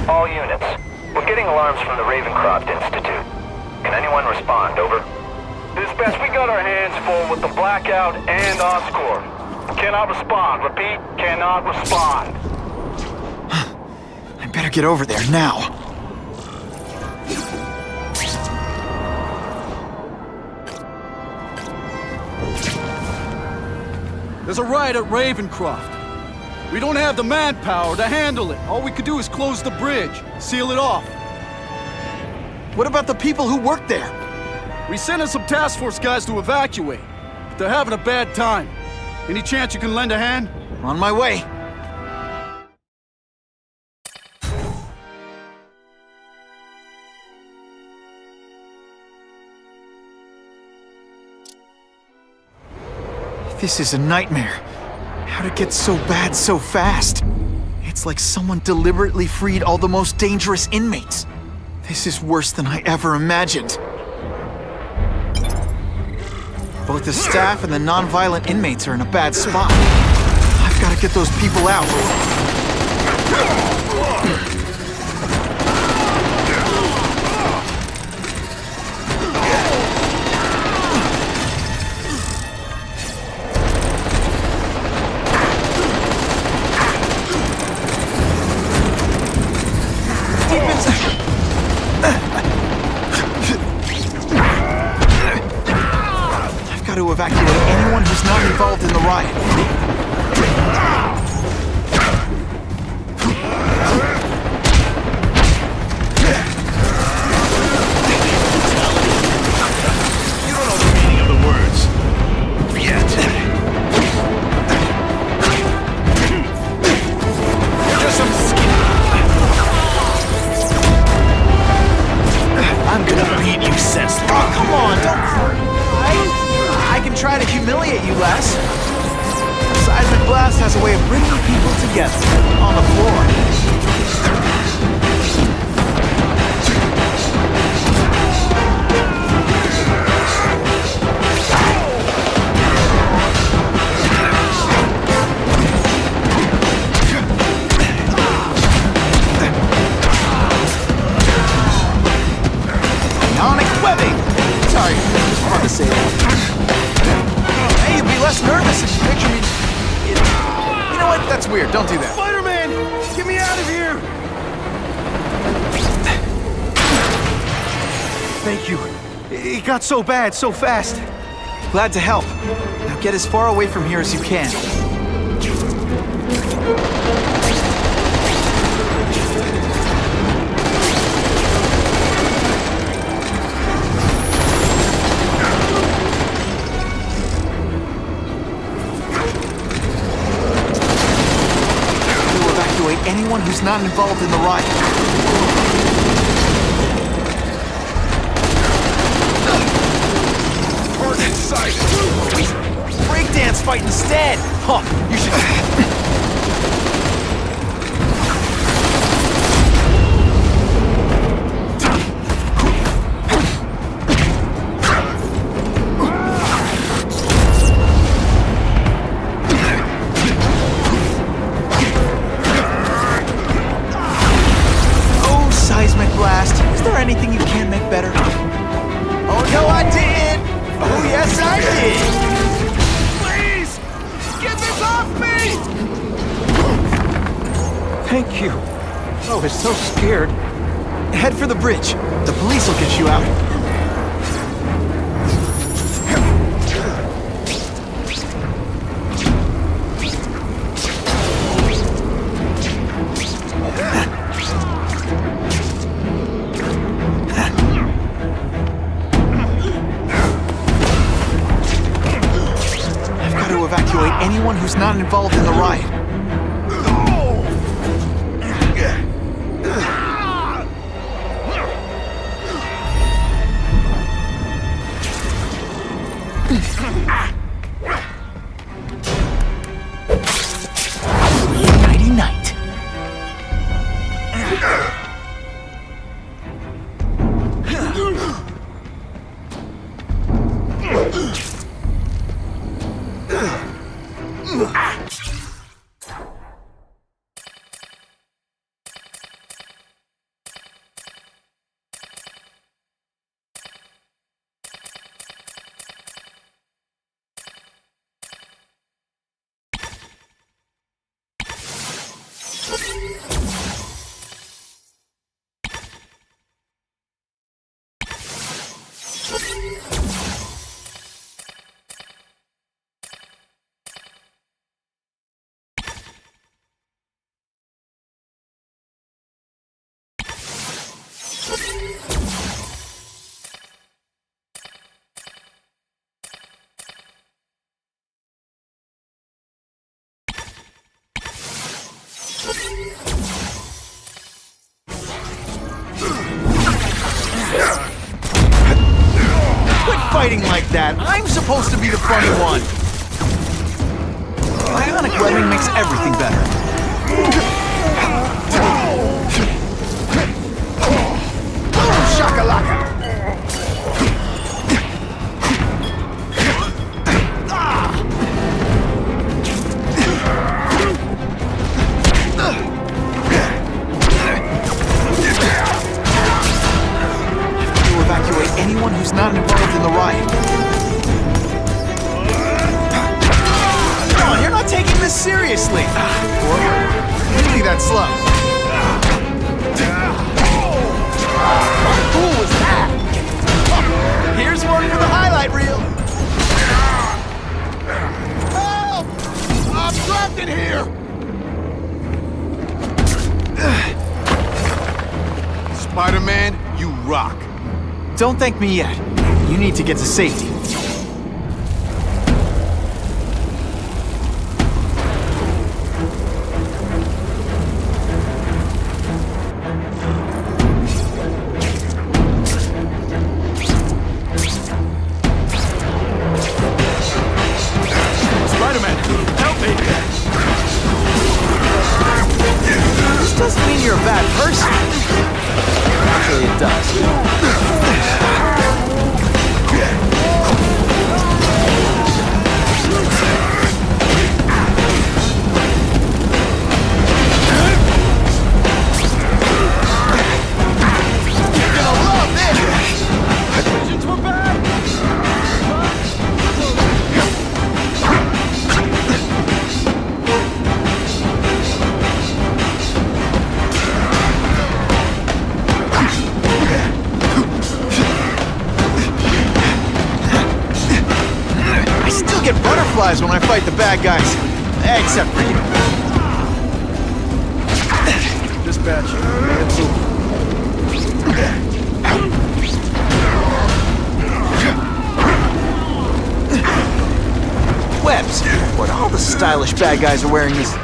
All units. We're getting alarms from the Ravencroft Institute. Can anyone respond, over? Dispatch, we got our hands full with the Blackout and Oscorp. Cannot respond. Repeat, cannot respond. I better get over there now. There's a riot at Ravencroft. We don't have the manpower to handle it. All we could do is close the bridge, seal it off. What about the people who work there? We sent in some task force guys to evacuate, but they're having a bad time. Any chance you can lend a hand? On my way. This is a nightmare. How to get so bad so fast? It's like someone deliberately freed all the most dangerous inmates. This is worse than I ever imagined. Both the staff and the non-violent inmates are in a bad spot. I've got to get those people out. To evacuate anyone who's not involved in the riot. You don't know the meaning of the words. Yet. You're just some skin. I'm gonna beat you senseless. Oh, come on, don't cry. I can try to humiliate you less. Seismic Blast has a way of bringing people together on the floor. Ionic webbing! Sorry, just wanted to say that. Hey, you'd be less nervous if you picture me... You know what? That's weird. Don't do that. Spiderman! Get me out of here! Thank you. It got so bad, so fast. Glad to help. Now get as far away from here as you can. Anyone who's not involved in the riot. Target sight. Breakdance fight instead. Huh, you should... Is there anything you can make better? Oh no, I did! Oh yes, I did! Please! Get this off me! Thank you. I was so scared. Head for the bridge. The police will get you out. Evacuate anyone who's not involved in the riot. Nighty night. fighting like that? I'm supposed to be the funny one. Bionic webbing makes everything better. Boom, shakalaka! Evacuate anyone who's not involved in the riot. Come on, you're not taking this seriously. Or really that slow. How cool was that? Here's one for the highlight reel. Help! I'm trapped in here. Spider-Man, you rock. Don't thank me yet. You need to get to safety. Spider-Man, help me! This doesn't mean you're a bad person. Actually, it does. Get butterflies when I fight the bad guys, except for you. Dispatch. Webs. What all the stylish bad guys are wearing these.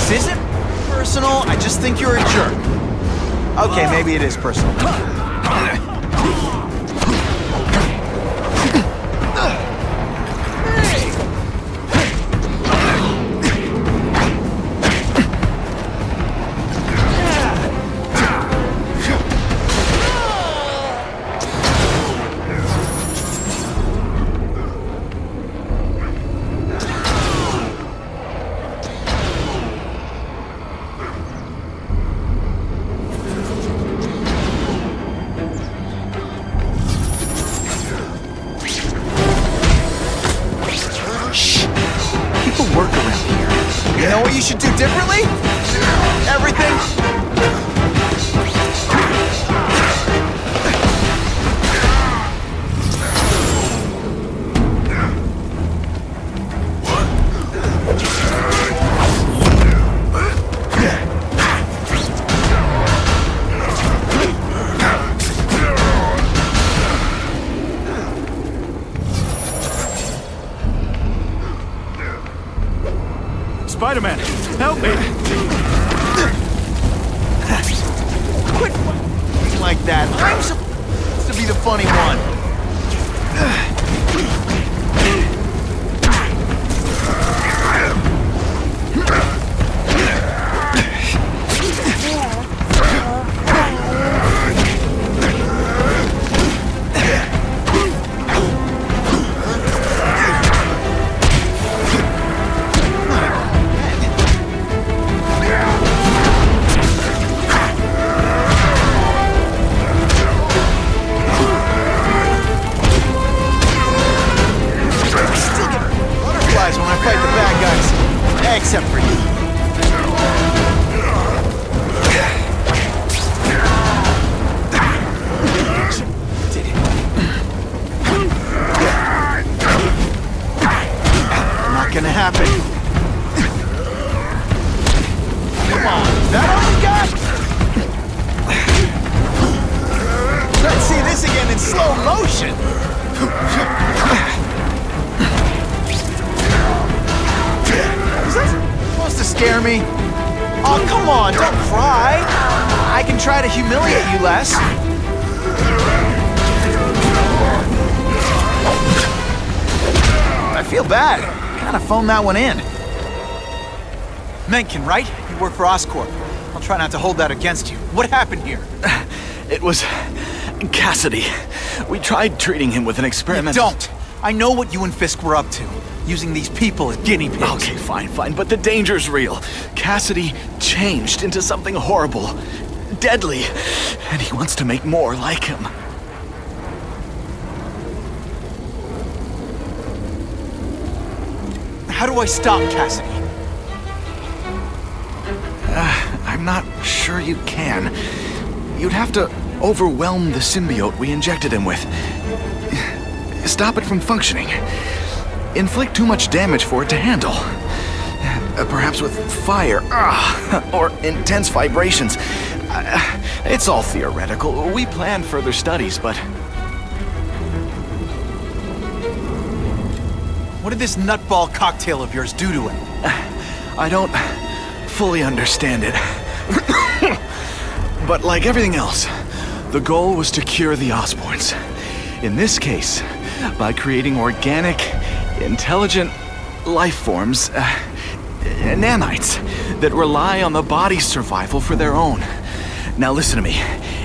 This isn't personal, I just think you're a jerk. Okay, maybe it is personal. Work around here. You know what you should do differently? Everything. Spider-Man, help me! Quit like that. I'm supposed to be the funny one. Except for you. Did it. Come on, is that all you got? Let's see this again in slow motion. Is that supposed to scare me? Oh, come on, don't cry. I can try to humiliate you less. I feel bad. Kinda phoned that one in. Mencken, right? You work for Oscorp. I'll try not to hold that against you. What happened here? It was Cassidy. We tried treating him with an experiment. Don't! I know what you and Fisk were up to. Using these people as guinea pigs. Okay, fine, but the danger's real. Cassidy changed into something horrible, deadly, and he wants to make more like him. How do I stop Cassidy? I'm not sure you can. You'd have to overwhelm the symbiote we injected him with. Stop it from functioning. Inflict too much damage for it to handle. Perhaps with fire, or intense vibrations. It's all theoretical. We plan further studies, but... What did this nutball cocktail of yours do to him? I don't fully understand it. But like everything else, the goal was to cure the Osborns. In this case, by creating organic, intelligent life forms, nanites, that rely on the body's survival for their own. Now listen to me.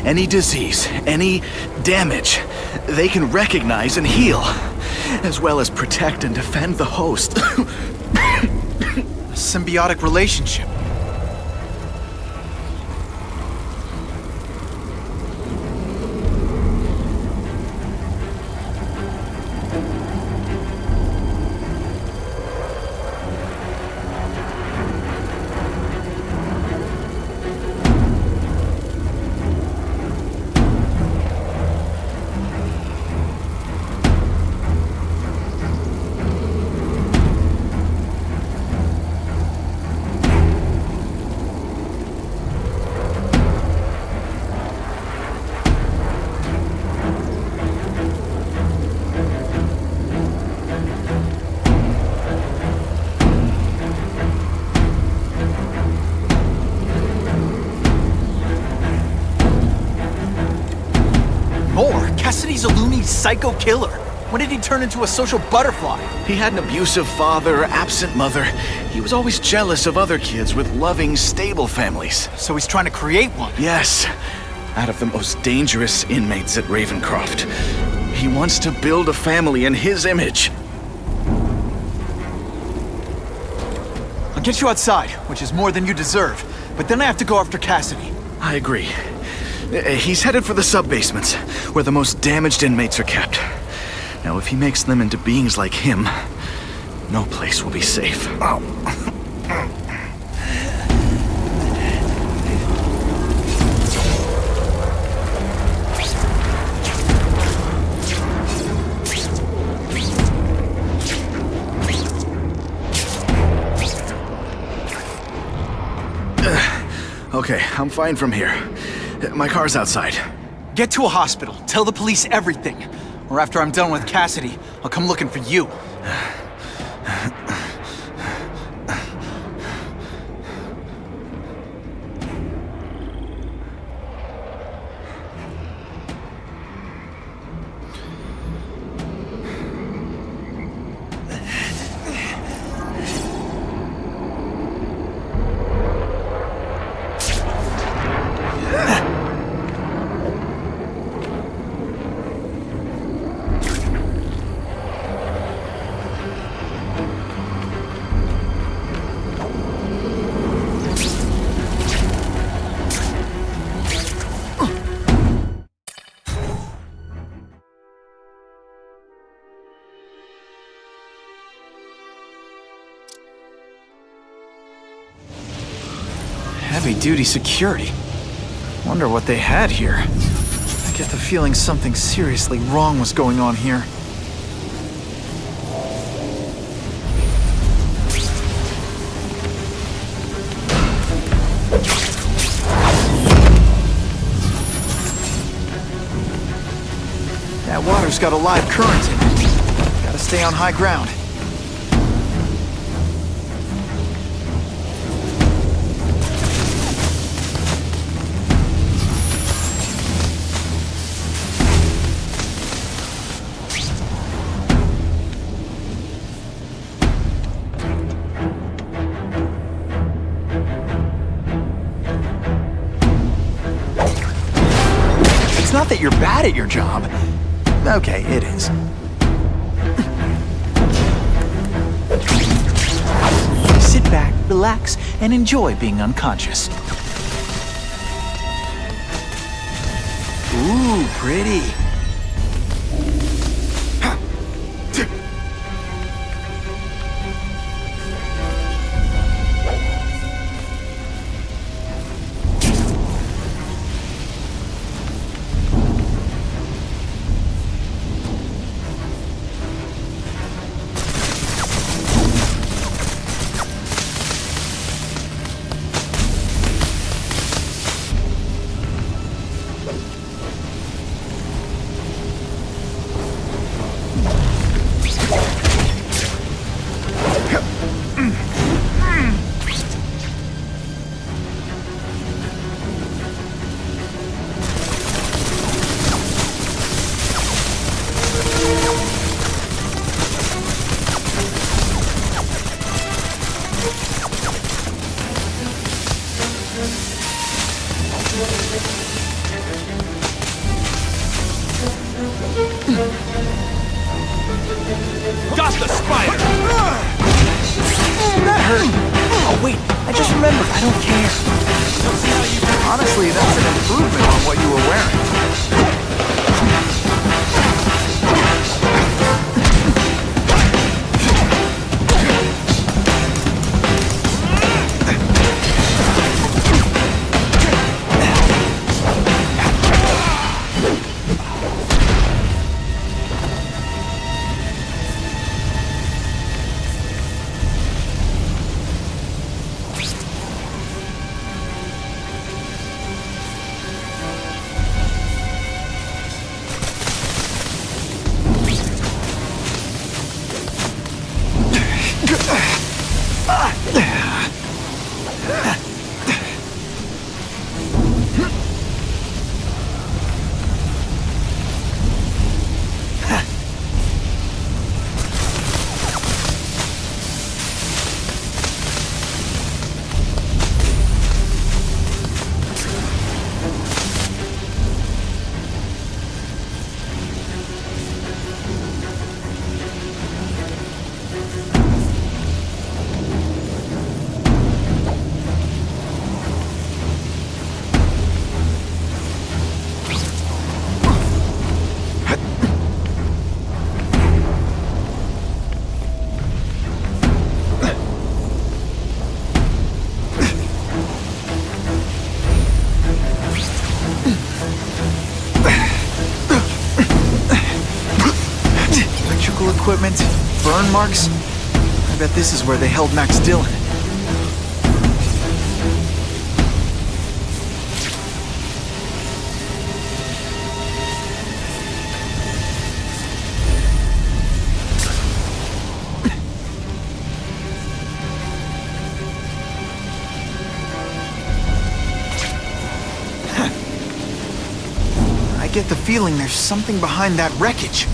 Any disease, any damage, they can recognize and heal, as well as protect and defend the host. A symbiotic relationship. Cassidy's a loony psycho killer. When did he turn into a social butterfly? He had an abusive father, absent mother. He was always jealous of other kids with loving, stable families. So he's trying to create one? Yes, out of the most dangerous inmates at Ravencroft. He wants to build a family in his image. I'll get you outside, which is more than you deserve. But then I have to go after Cassidy. I agree. He's headed for the sub-basements, where the most damaged inmates are kept. Now, if he makes them into beings like him, no place will be safe. Oh. Okay, I'm fine from here. My car's outside. Get to a hospital. Tell the police everything. Or after I'm done with Cassidy, I'll come looking for you. Heavy-duty security. Wonder what they had here. I get the feeling something seriously wrong was going on here. got a live current in it. Gotta stay on high ground. It's not that you're bad at your job. Okay, it is. Sit back, relax, and enjoy being unconscious. Ooh, pretty. Got the spider! That hurt. Oh, wait, I just remembered. I don't care. Honestly, that's an improvement on what you were wearing. Equipment, burn marks. I bet this is where they held Max Dillon. I get the feeling there's something behind that wreckage.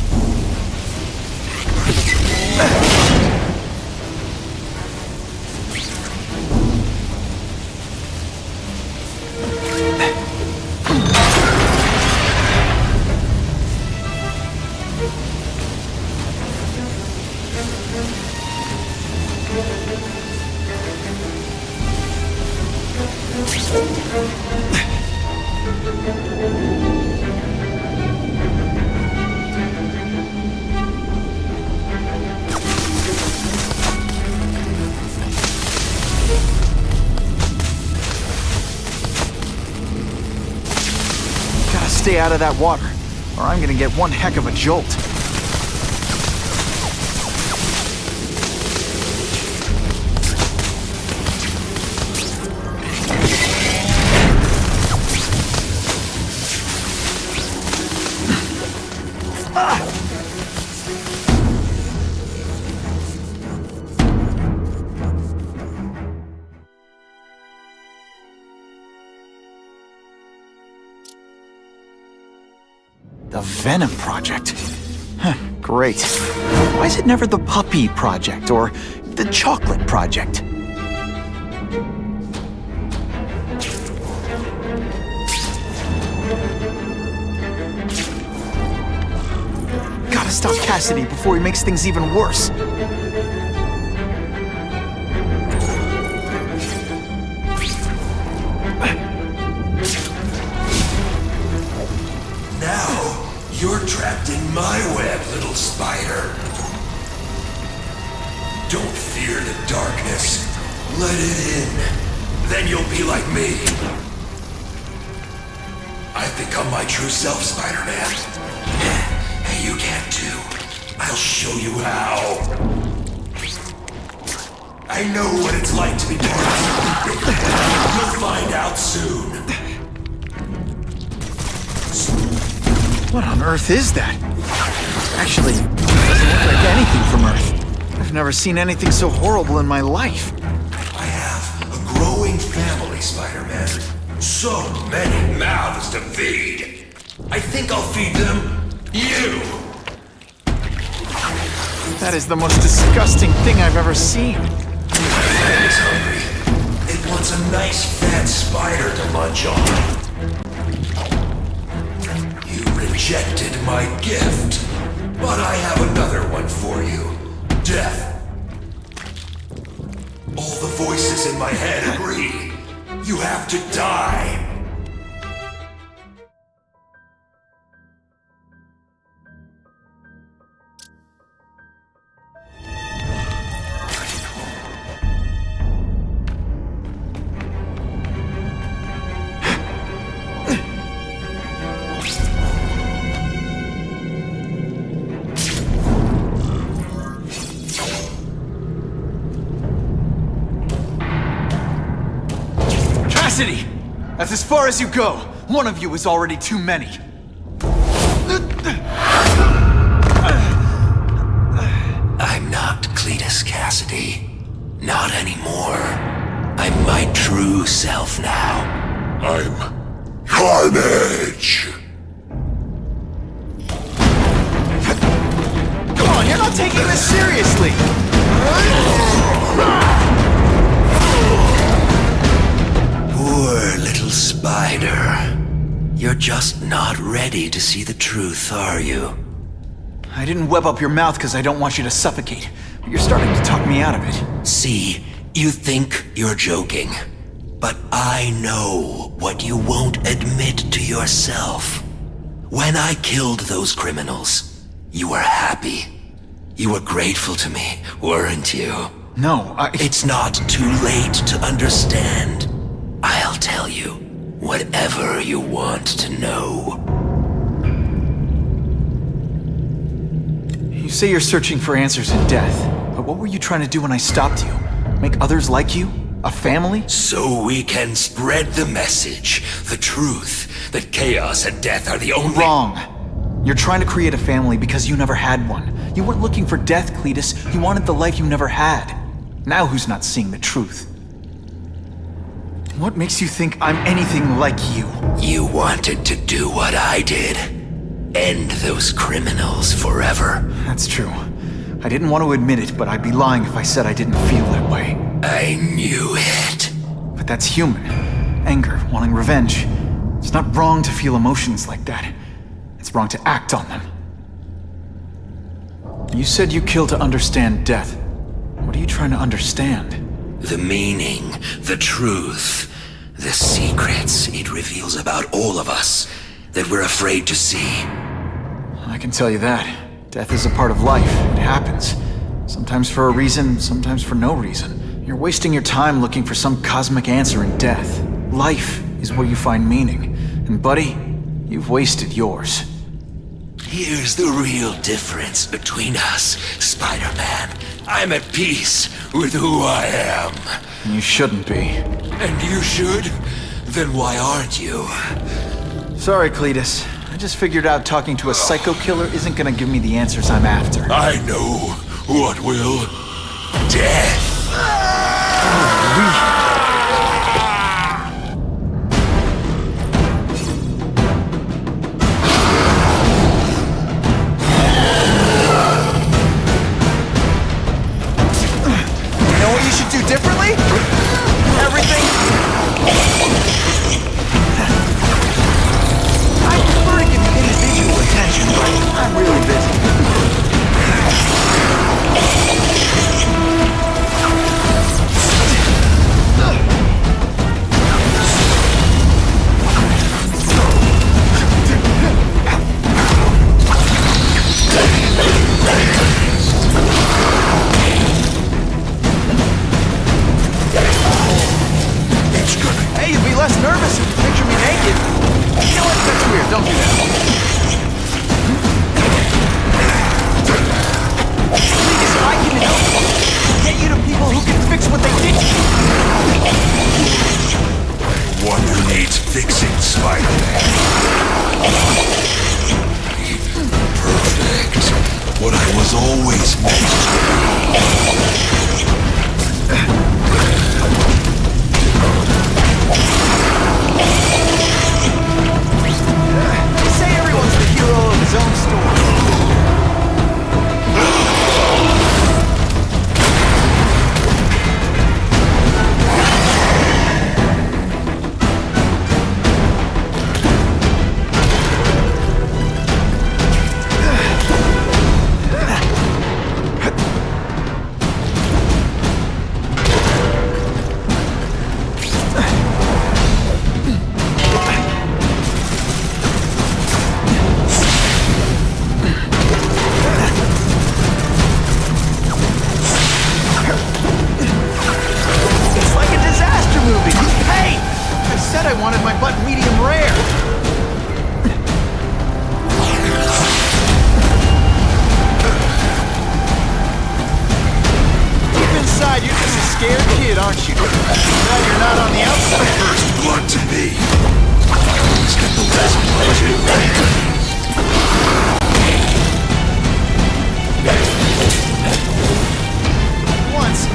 Gotta stay out of that water, or I'm gonna get one heck of a jolt. Ah! The Venom Project. Huh, great. Why is it never the Puppy Project or the Chocolate Project? Gotta stop Cassidy before he makes things even worse. Now, you're trapped in my web, little spider. Don't fear the darkness. Let it in. Then you'll be like me. I've become my true self, Spider-Man. And you can too. I'll show you how. I know what it's like to be part of something bigger. You'll find out soon. What on earth is that? Actually, it doesn't look like anything from Earth. I've never seen anything so horrible in my life. I have a growing family, Spider-Man. So many mouths to feed. I think I'll feed them you. That is the most disgusting thing I've ever seen. It's hungry. It wants a nice fat spider to munch on. You rejected my gift, but I have another one for you. Death. All the voices in my head agree. You have to die. Cassidy! That's as far as you go. One of you is already too many. I'm not Cletus Cassidy. Not anymore. I'm my true self now. I'm Carnage! Come on, you're not taking this seriously! Poor little spider. You're just not ready to see the truth, are you? I didn't web up your mouth because I don't want you to suffocate, but you're starting to talk me out of it. See, you think you're joking. But I know what you won't admit to yourself. When I killed those criminals, you were happy. You were grateful to me, weren't you? No, It's not too late to understand. I'll tell you whatever you want to know. You say you're searching for answers in death, but what were you trying to do when I stopped you? Make others like you? A family? So we can spread the message, the truth, that chaos and death are the only— Wrong. You're trying to create a family because you never had one. You weren't looking for death, Cletus. You wanted the life you never had. Now who's not seeing the truth? What makes you think I'm anything like you? You wanted to do what I did. End those criminals forever. That's true. I didn't want to admit it, but I'd be lying if I said I didn't feel that way. I knew it. But that's human. Anger, wanting revenge. It's not wrong to feel emotions like that. It's wrong to act on them. You said you kill to understand death. What are you trying to understand? The meaning, the truth, the secrets it reveals about all of us that we're afraid to see. I can tell you that. Death is a part of life. It happens. Sometimes for a reason, sometimes for no reason. You're wasting your time looking for some cosmic answer in death. Life is where you find meaning. And buddy, you've wasted yours. Here's the real difference between us, Spider-Man. I'm at peace with who I am. You shouldn't be. And you should? Then why aren't you? Sorry, Cletus. I just figured out talking to a psycho killer isn't gonna give me the answers I'm after. I know what will. Death. do differently? Everything? I prefer to give you individual attention, but I'm really busy. Hey, you'd be less nervous if you picture me naked. You know what? That's weird. Don't do that. Please, I can help you. Get you to people who can fix what they did to you. One who needs fixing, Spider-Man. Perfect. What I was always meant to They say everyone's the hero of his own story. It's like a disaster movie. Hey! I said I wanted my butt medium rare. Deep inside, you're just a scared kid, aren't you? Now you're not on the outside. first blood to me. I always get the last blood too. Once.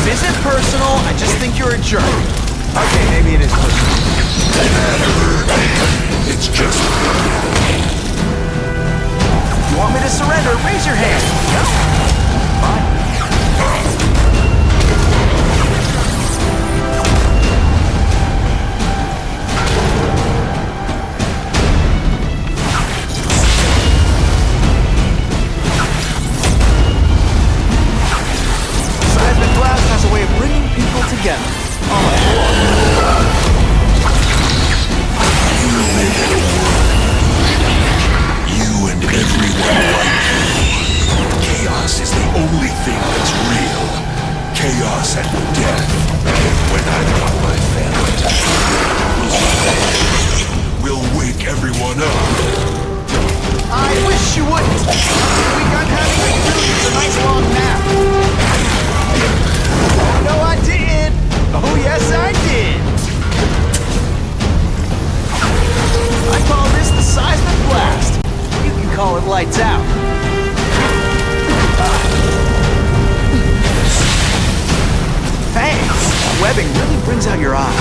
This isn't personal, I just think you're a jerk. Okay, maybe it is personal. It's just You want me to surrender? Raise your hand. No? Fine. Seismic blast has a way of bringing people together. Oh my lord. you and everyone like you. Chaos is the only thing that's real. Chaos and death. When I want my family to we'll wake everyone up. I wish you wouldn't. After the week I'm having, I could really use a nice long nap. Oh, no, I did. Oh, yes, I did. I call this the seismic blast. You can call it lights out. Thanks. Webbing really brings out your eyes.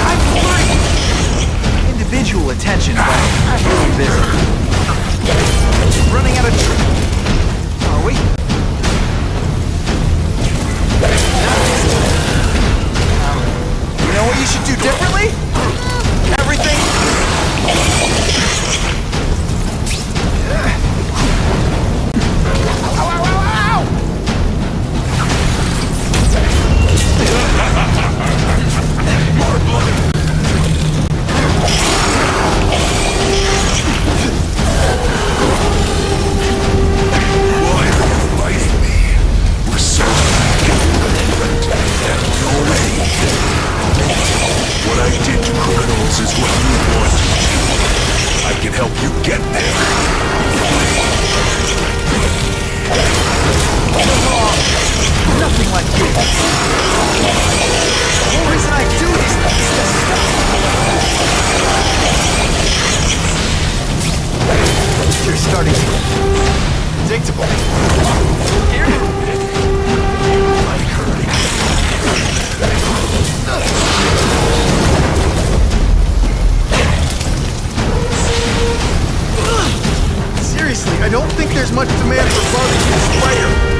I'm free. Individual attention, but I'm really busy. Running out of Are we? You know what you should do differently? Everything? Ow, ow, ow, ow! More blood. unpredictable. Seriously, I don't think there's much demand for barbecue Spider.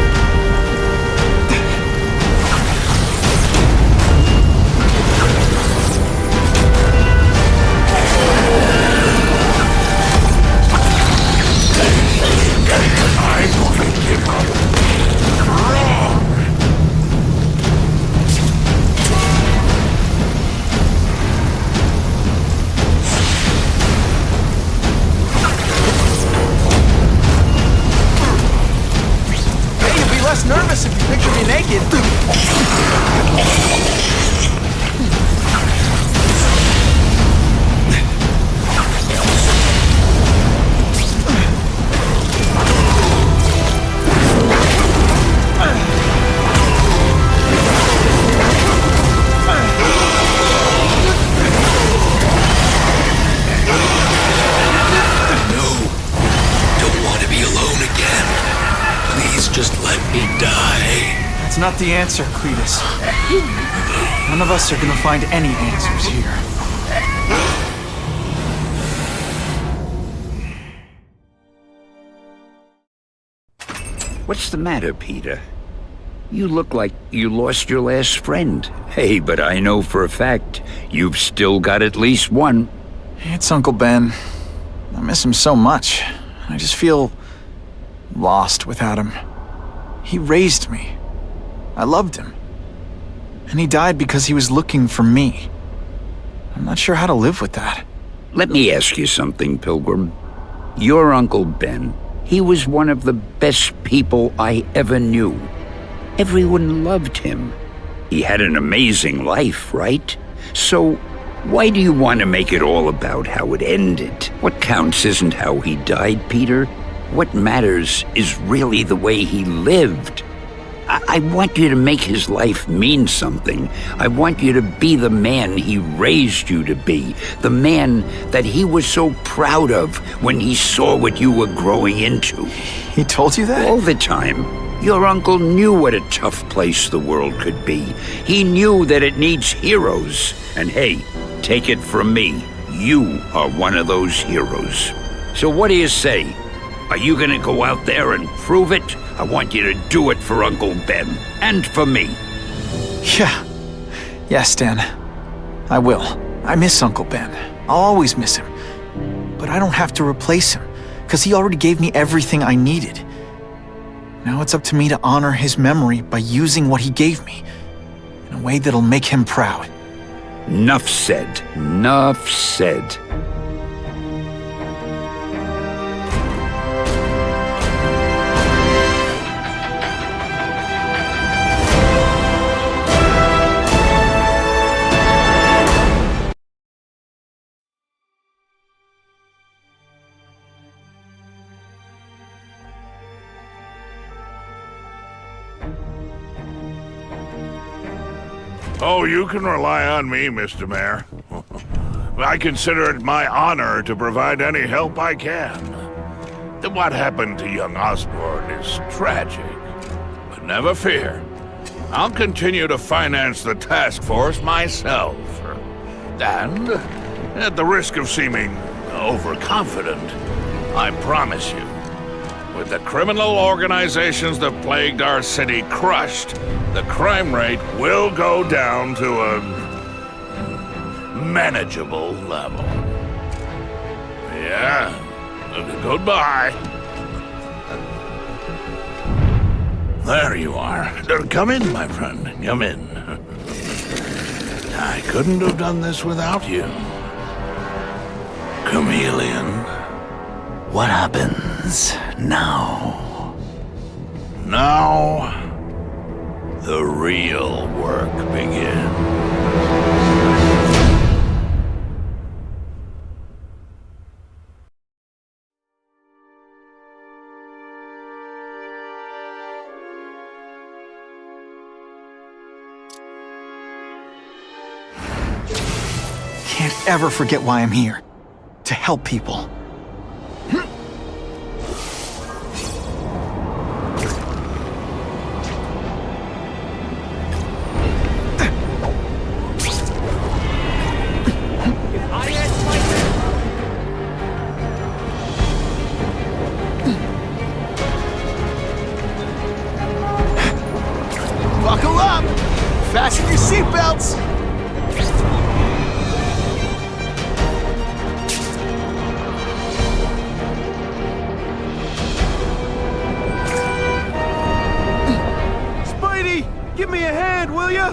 Less nervous if you picture me naked. That's not the answer, Cletus. None of us are gonna find any answers here. What's the matter, Peter? You look like you lost your last friend. Hey, but I know for a fact you've still got at least one. It's Uncle Ben. I miss him so much. I just feel lost without him. He raised me. I loved him. And he died because he was looking for me. I'm not sure how to live with that. Let me ask you something, Pilgrim. Your Uncle Ben, he was one of the best people I ever knew. Everyone loved him. He had an amazing life, right? So, why do you want to make it all about how it ended? What counts isn't how he died, Peter. What matters is really the way he lived. I want you to make his life mean something. I want you to be the man he raised you to be. The man that he was so proud of when he saw what you were growing into. He told you that? All the time. Your uncle knew what a tough place the world could be. He knew that it needs heroes. And hey, take it from me, you are one of those heroes. So what do you say? Are you gonna go out there and prove it? I want you to do it for Uncle Ben, and for me. Yeah. Yes, Dan. I will. I miss Uncle Ben. I'll always miss him. But I don't have to replace him, because he already gave me everything I needed. Now it's up to me to honor his memory by using what he gave me, in a way that'll make him proud. Nuff said. Nuff said. Oh, you can rely on me, Mr. Mayor. I consider it my honor to provide any help I can. What happened to young Osborn is tragic, but never fear. I'll continue to finance the task force myself. And, at the risk of seeming overconfident, I promise you, with the criminal organizations that plagued our city crushed, the crime rate will go down to a manageable level. Yeah, goodbye. There you are. Come in, my friend. Come in. I couldn't have done this without you. Chameleon. What happens now? Now, the real work begins. Can't ever forget why I'm here. To help people. Buckle up! Fasten your seatbelts! Spidey, give me a hand, will ya?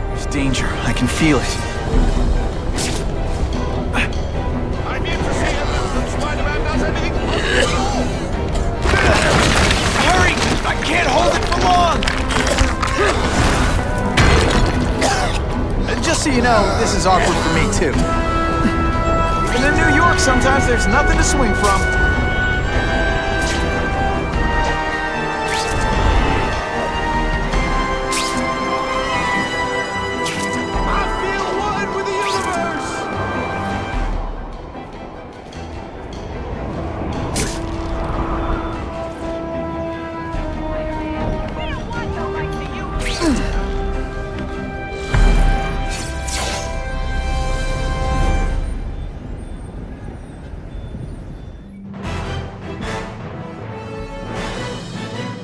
There's danger. I can feel it. I'm here to see if Spider-Man does anything. Hurry! I can't hold it for long! Just so you know, this is awkward for me, too. Even in New York, sometimes there's nothing to swing from. I feel one with the universe.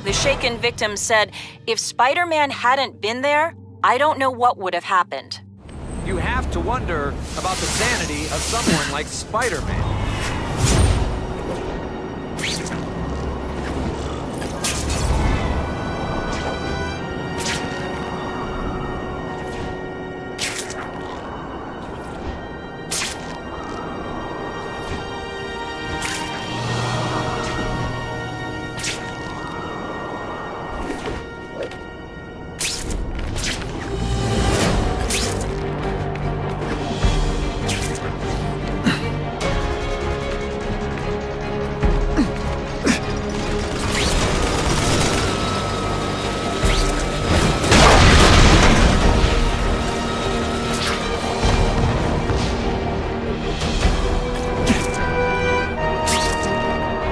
The shaken victim said, if Spider-Man hadn't been there, I don't know what would have happened. You have to wonder about the sanity of someone like Spider-Man.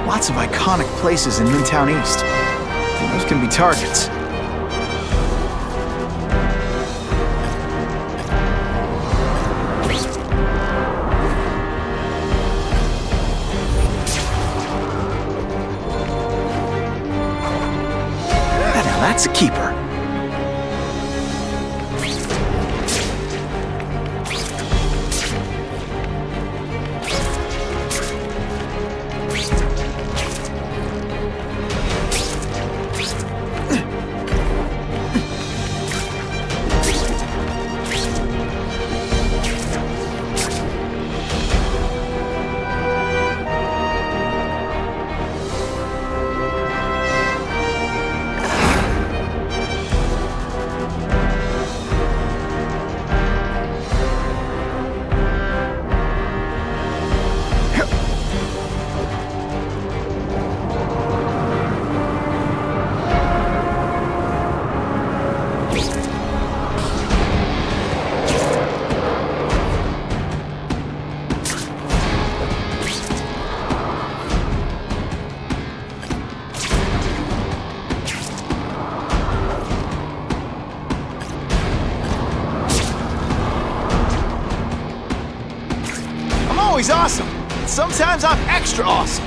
Lots of iconic places in Midtown East. Those can be targets. Now that's a keeper. I'm always awesome. Sometimes I'm extra awesome.